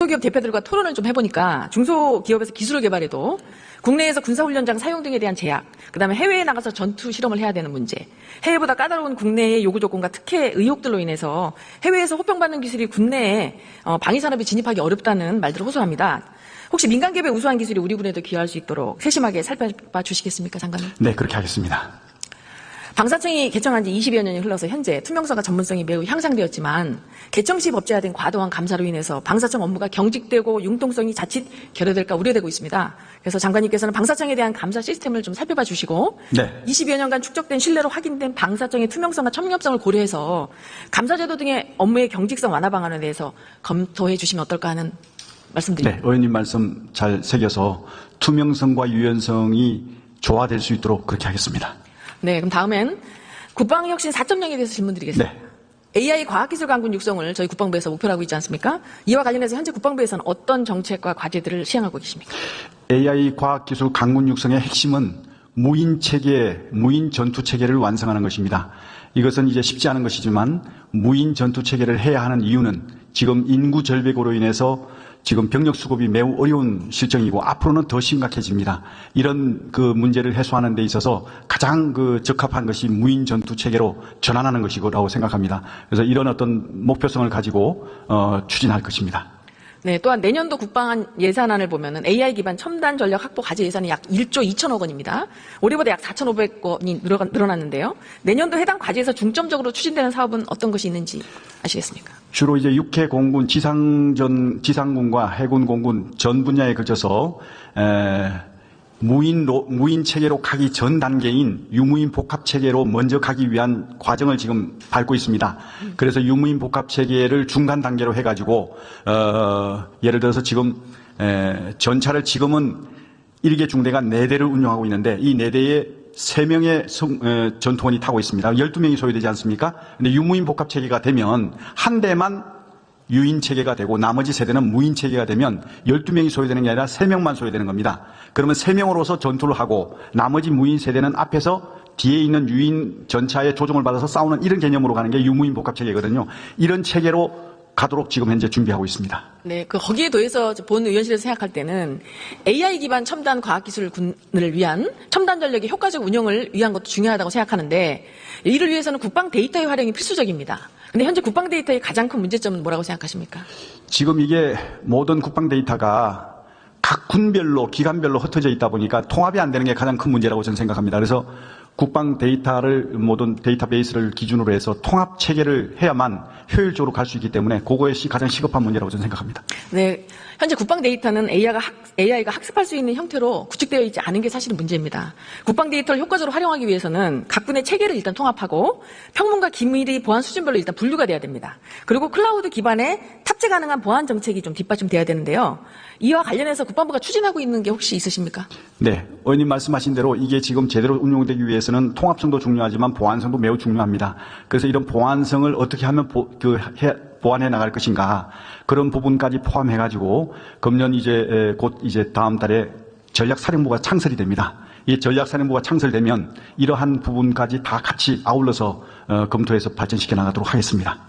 중소기업 대표들과 토론을 좀 해보니까 중소기업에서 기술을 개발해도 국내에서 군사훈련장 사용 등에 대한 제약, 그다음에 해외에 나가서 전투 실험을 해야 되는 문제, 해외보다 까다로운 국내의 요구 조건과 특혜 의혹들로 인해서 해외에서 호평받는 기술이 국내에 방위산업에 진입하기 어렵다는 말들을 호소합니다. 혹시 민간기업의 우수한 기술이 우리 군에도 기여할 수 있도록 세심하게 살펴봐 주시겠습니까, 장관님? 네, 그렇게 하겠습니다. 방사청이 개청한 지 20여 년이 흘러서 현재 투명성과 전문성이 매우 향상되었지만 개청 시 법제화된 과도한 감사로 인해서 방사청 업무가 경직되고 융통성이 자칫 결여될까 우려되고 있습니다. 그래서 장관님께서는 방사청에 대한 감사 시스템을 좀 살펴봐 주시고 네. 20여 년간 축적된 신뢰로 확인된 방사청의 투명성과 청렴성을 고려해서 감사제도 등의 업무의 경직성 완화 방안에 대해서 검토해 주시면 어떨까 하는 말씀드립니다. 네, 의원님 말씀 잘 새겨서 투명성과 유연성이 조화될 수 있도록 그렇게 하겠습니다. 네, 그럼 다음엔 국방혁신 4.0에 대해서 질문드리겠습니다. 네. AI 과학기술 강군 육성을 저희 국방부에서 목표로 하고 있지 않습니까? 이와 관련해서 현재 국방부에서는 어떤 정책과 과제들을 시행하고 계십니까? AI 과학기술 강군 육성의 핵심은 무인 체계, 무인 전투 체계를 완성하는 것입니다. 이것은 이제 쉽지 않은 것이지만 무인 전투 체계를 해야 하는 이유는 지금 인구 절벽으로 인해서 지금 병력 수급이 매우 어려운 실정이고 앞으로는 더 심각해집니다. 이런 그 문제를 해소하는 데 있어서 가장 그 적합한 것이 무인 전투 체계로 전환하는 것이라고 생각합니다. 그래서 이런 어떤 목표성을 가지고 추진할 것입니다. 네, 또한 내년도 국방 예산안을 보면은 AI 기반 첨단 전력 확보 과제 예산이 약 1조 2천억 원입니다. 올해보다 약 4,500원이 늘어났는데요. 내년도 해당 과제에서 중점적으로 추진되는 사업은 어떤 것이 있는지 아시겠습니까? 주로 이제 육해 공군, 지상군과 해군 공군 전 분야에 걸쳐서 무인 체계로 가기 전 단계인 유무인 복합 체계로 먼저 가기 위한 과정을 지금 밟고 있습니다. 그래서 유무인 복합 체계를 중간 단계로 해가지고 예를 들어서 지금 전차를 지금은 1개 중대가 4대를 운영하고 있는데 이 4대에 3명의 전투원이 타고 있습니다. 12명이 소요되지 않습니까? 근데 유무인 복합 체계가 되면 한 대만 유인 체계가 되고 나머지 세대는 무인 체계가 되면 12명이 소요되는 게 아니라 3명만 소요되는 겁니다. 그러면 3명으로서 전투를 하고 나머지 무인 세대는 앞에서 뒤에 있는 유인 전차의 조종을 받아서 싸우는 이런 개념으로 가는 게 유무인 복합 체계거든요. 이런 체계로 가도록 지금 현재 준비하고 있습니다. 네, 거기에 더해서 본 의원실에서 생각할 때는 AI 기반 첨단 과학기술군을 위한 첨단 전력의 효과적 운영을 위한 것도 중요하다고 생각하는데 이를 위해서는 국방 데이터의 활용이 필수적입니다. 근데 현재 국방 데이터의 가장 큰 문제점은 뭐라고 생각하십니까? 지금 이게 모든 국방 데이터가 각 군별로 기관별로 흩어져 있다 보니까 통합이 안 되는 게 가장 큰 문제라고 저는 생각합니다. 그래서 국방 데이터를 모든 데이터베이스를 기준으로 해서 통합 체계를 해야만 효율적으로 갈 수 있기 때문에 그것이 가장 시급한 문제라고 저는 생각합니다. 네, 현재 국방 데이터는 AI가 학습할 수 있는 형태로 구축되어 있지 않은 게 사실은 문제입니다. 국방 데이터를 효과적으로 활용하기 위해서는 각 군의 체계를 일단 통합하고 평문과 기밀이 보안 수준별로 일단 분류가 돼야 됩니다. 그리고 클라우드 기반의 탑재 가능한 보안 정책이 좀 뒷받침돼야 되는데요. 이와 관련해서 국방부가 추진하고 있는 게 혹시 있으십니까? 네, 의원님 말씀하신 대로 이게 지금 제대로 운용되기 위해서는 통합성도 중요하지만 보안성도 매우 중요합니다. 그래서 이런 보안성을 어떻게 하면 보완해 나갈 것인가 그런 부분까지 포함해가지고 금년 곧 다음 달에 전략사령부가 창설이 됩니다. 이 전략사령부가 창설되면 이러한 부분까지 다 같이 아울러서 검토해서 발전시켜 나가도록 하겠습니다.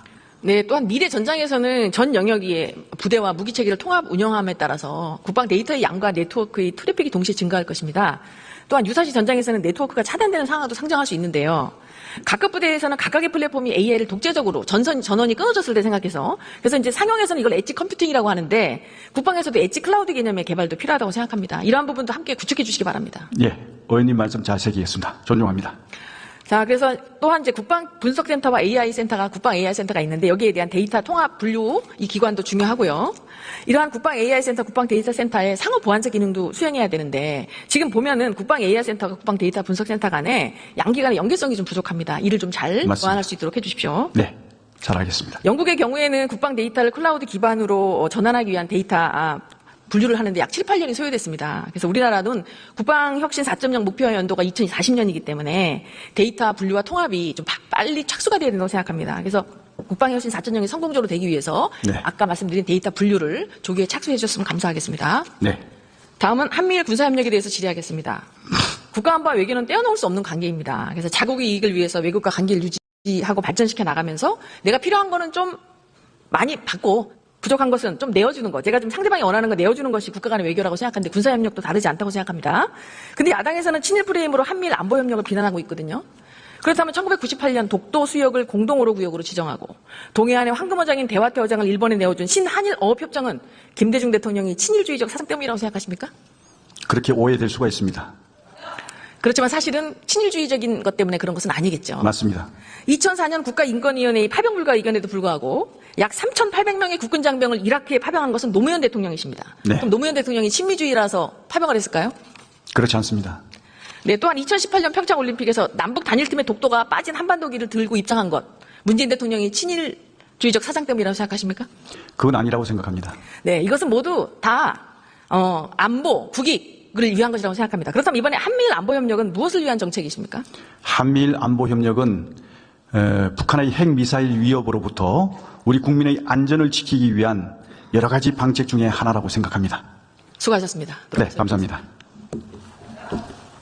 네, 또한 미래 전장에서는 전 영역의 부대와 무기 체계를 통합 운영함에 따라서 국방 데이터의 양과 네트워크의 트래픽이 동시에 증가할 것입니다. 또한 유사시 전장에서는 네트워크가 차단되는 상황도 상정할 수 있는데요. 각급 부대에서는 각각의 플랫폼이 AI를 독재적으로 전원이 끊어졌을 때 생각해서 그래서 이제 상용에서는 이걸 엣지 컴퓨팅이라고 하는데 국방에서도 엣지 클라우드 개념의 개발도 필요하다고 생각합니다. 이러한 부분도 함께 구축해 주시기 바랍니다. 예, 의원님 말씀 잘 새기겠습니다. 존중합니다. 자, 그래서 또한 이제 국방 분석센터와 AI 센터가 국방 AI 센터가 있는데 여기에 대한 데이터 통합 분류 이 기관도 중요하고요. 이러한 국방 AI 센터, 국방 데이터 센터의 상호 보완적 기능도 수행해야 되는데 지금 보면은 국방 AI 센터와 국방 데이터 분석 센터 간에 양기간의 연계성이 좀 부족합니다. 이를 좀 잘 보완할 수 있도록 해주십시오. 네, 잘하겠습니다. 영국의 경우에는 국방 데이터를 클라우드 기반으로 전환하기 위한 데이터 분류를 하는데 약 7, 8년이 소요됐습니다. 그래서 우리나라는 국방혁신 4.0 목표 연도가 2040년이기 때문에 데이터 분류와 통합이 좀 빨리 착수가 돼야 된다고 생각합니다. 그래서 국방혁신 4.0이 성공적으로 되기 위해서 네. 아까 말씀드린 데이터 분류를 조기에 착수해 주셨으면 감사하겠습니다. 네. 다음은 한미일 군사협력에 대해서 질의하겠습니다. 국가안보와 외교는 떼어놓을 수 없는 관계입니다. 그래서 자국의 이익을 위해서 외국과 관계를 유지하고 발전시켜 나가면서 내가 필요한 거는 좀 많이 받고 부족한 것은 좀 내어주는 것. 제가 좀 상대방이 원하는 거 내어주는 것이 국가 간의 외교라고 생각하는데 군사협력도 다르지 않다고 생각합니다. 근데 야당에서는 친일 프레임으로 한미일 안보협력을 비난하고 있거든요. 그렇다면 1998년 독도 수역을 공동오로구역으로 지정하고 동해안의 황금어장인 대화태어장을 일본에 내어준 신한일 어업협정은 김대중 대통령이 친일주의적 사상 때문이라고 생각하십니까? 그렇게 오해될 수가 있습니다. 그렇지만 사실은 친일주의적인 것 때문에 그런 것은 아니겠죠. 맞습니다. 2004년 국가인권위원회의 파병 불가 의견에도 불구하고 약 3,800명의 국군 장병을 이라크에 파병한 것은 노무현 대통령이십니다. 네. 그럼 노무현 대통령이 친미주의라서 파병을 했을까요? 그렇지 않습니다. 네, 또한 2018년 평창올림픽에서 남북 단일팀의 독도가 빠진 한반도기를 들고 입장한 것, 문재인 대통령이 친일주의적 사상 때문이라고 생각하십니까? 그건 아니라고 생각합니다. 네, 이것은 모두 다 안보, 국익을 위한 것이라고 생각합니다. 그렇다면 이번에 한미일 안보협력은 무엇을 위한 정책이십니까? 한미일 안보협력은 북한의 핵미사일 위협으로부터 우리 국민의 안전을 지키기 위한 여러 가지 방책 중에 하나라고 생각합니다. 수고하셨습니다. 네, 감사합니다.